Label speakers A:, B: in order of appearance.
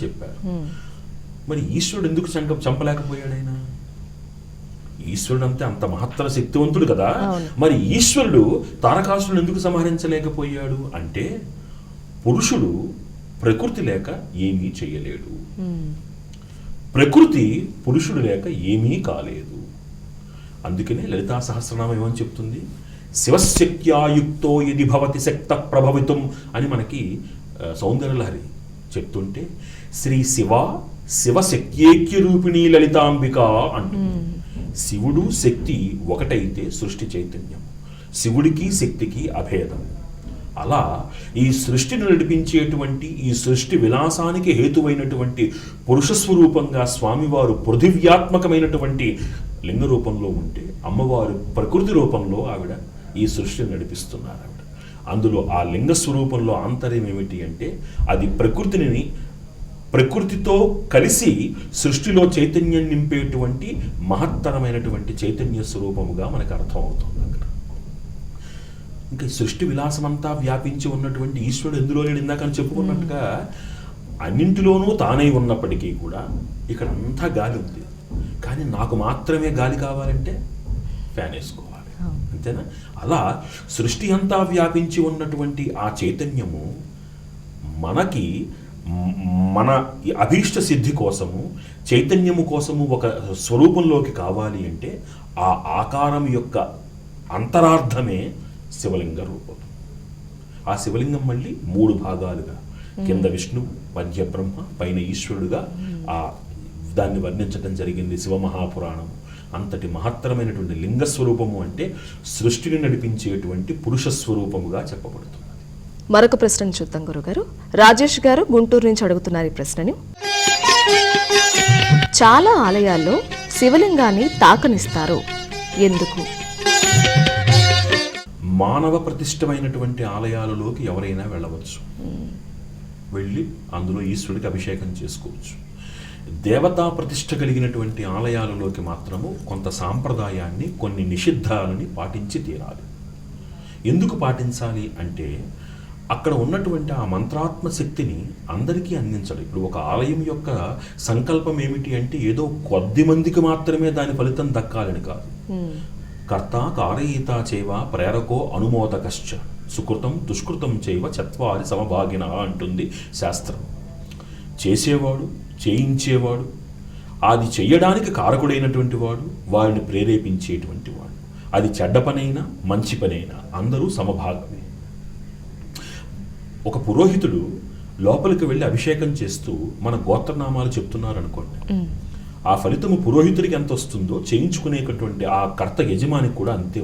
A: చెప్పారు. మరి ఈశ్వరుడు ఎందుకు చంపలేకపోయాడు? ఆయన ఈశ్వరుడు అంత మహత్తర శక్తివంతుడు కదా. మరి ఈశ్వరుడు తారకాసురుడు ఎందుకు సంహరించలేకపోయాడు అంటే పురుషుడు ప్రకృతి లేక ఏమీ చేయలేడు, ప్రకృతి పురుషుడు లేక ఏమీ కాలేదు. అందుకనే లలితా సహస్రనామం ఏమని చెప్తుంది? శివశక్త్యాయుక్తో యది భవతి శక్త ప్రభవితం అని మనకి సౌందర్యలహరి చెప్తుంటే శ్రీ శివశక్త్యేక్య రూపిణీ లలితాంబిక అంటుంది. శివుడు శక్తి ఒకటైతే సృష్టి చైతన్యం, శివుడికి శక్తికి అభేదం. అలా ఈ సృష్టిని నడిపించేటువంటి, ఈ సృష్టి విలాసానికి హేతువైనటువంటి పురుషస్వరూపంగా స్వామివారు పృథివ్యాత్మకమైనటువంటి లింగ రూపంలో ఉంటే, అమ్మవారు ప్రకృతి రూపంలో ఆవిడ ఈ సృష్టిని నడిపిస్తున్నారు. ఆవిడ అందులో ఆ లింగ స్వరూపంలో ఆంతర్యం ఏమిటి అంటే అది ప్రకృతితో కలిసి సృష్టిలో చైతన్యం నింపేటువంటి మహత్తరమైనటువంటి చైతన్య స్వరూపముగా మనకు అర్థం అవుతుంది. అక్కడ ఇంకా సృష్టి విలాసమంతా వ్యాపించి ఉన్నటువంటి ఈశ్వరుడు ఎందులో లేడు? ఇందాకని చెప్పుకున్నట్టుగా అన్నింటిలోనూ తానై ఉన్నప్పటికీ కూడా ఇక్కడ అంతా గాలి ఉంది. కానీ నాకు మాత్రమే గాలి కావాలంటే ఫ్యాన్ వేసుకోవాలి, అంతేనా? అలా సృష్టి అంతా వ్యాపించి ఉన్నటువంటి ఆ చైతన్యము మనకి మన అభీష్ట సిద్ధి కోసము, చైతన్యము కోసము ఒక స్వరూపంలోకి కావాలి అంటే ఆ ఆకారం యొక్క అంతరార్థమే శివలింగ రూపం. ఆ శివలింగం మళ్ళీ 3 భాగాలుగా, కింద విష్ణువు, మధ్య బ్రహ్మ, పైన ఈశ్వరుడుగా దాన్ని వర్ణించడం జరిగింది శివమహాపురాణం. అంతటి మహత్తరమైనటువంటి లింగ స్వరూపము అంటే సృష్టిని నడిపించేటువంటి పురుష స్వరూపముగా చెప్పబడుతుంది.
B: మరొక ప్రశ్న చూద్దాం గురుగారు. రాజేష్ గారు గుంటూరు నుంచి అడుగుతున్నారు ఈ ప్రశ్నని. చాలా ఆలయాల్లో శివలింగాన్ని తాకనిస్తారు, ఎందుకు?
A: మానవ ప్రతిష్టమైనటువంటి ఆలయాలలోకి ఎవరైనా వెళ్ళవచ్చు, వెళ్ళి అందులో ఈశ్వరుడికి అభిషేకం చేసుకోవచ్చు. దేవతా ప్రతిష్ట కలిగినటువంటి ఆలయాలలోకి మాత్రము కొంత సాంప్రదాయాన్ని, కొన్ని నిషిద్ధాలని పాటించి తీరాలి. ఎందుకు పాటించాలి అంటే అక్కడ ఉన్నటువంటి ఆ మంత్రాత్మ శక్తిని అందరికీ అందించాలి. ఇప్పుడు ఒక ఆలయం యొక్క సంకల్పం ఏమిటి అంటే ఏదో కొద్ది మందికి మాత్రమే దాని ఫలితం దక్కాలని కాదు. కర్త కారయిత చేవ ప్రేరకో అనుమోదకశ్చ సుకృతం దుష్కృతం చేయవ చత్వారి సమభాగిన అంటుంది శాస్త్రం. చేసేవాడు, చేయించేవాడు, అది చెయ్యడానికి కారకుడైనటువంటి వాడు, వాడిని ప్రేరేపించేటువంటి వాడు, అది చెడ్డ పనైనా మంచి పనైనా అందరూ సమభాగమే. ఒక పురోహితుడు లోపలికి వెళ్ళి అభిషేకం చేస్తూ మన గోత్రనామాలు చెప్తున్నారు అనుకోండి, ఆ ఫలితము పురోహితుడికి ఎంత వస్తుందో చేయించుకునేటటువంటి ఆ కర్త యజమానికి కూడా అంతే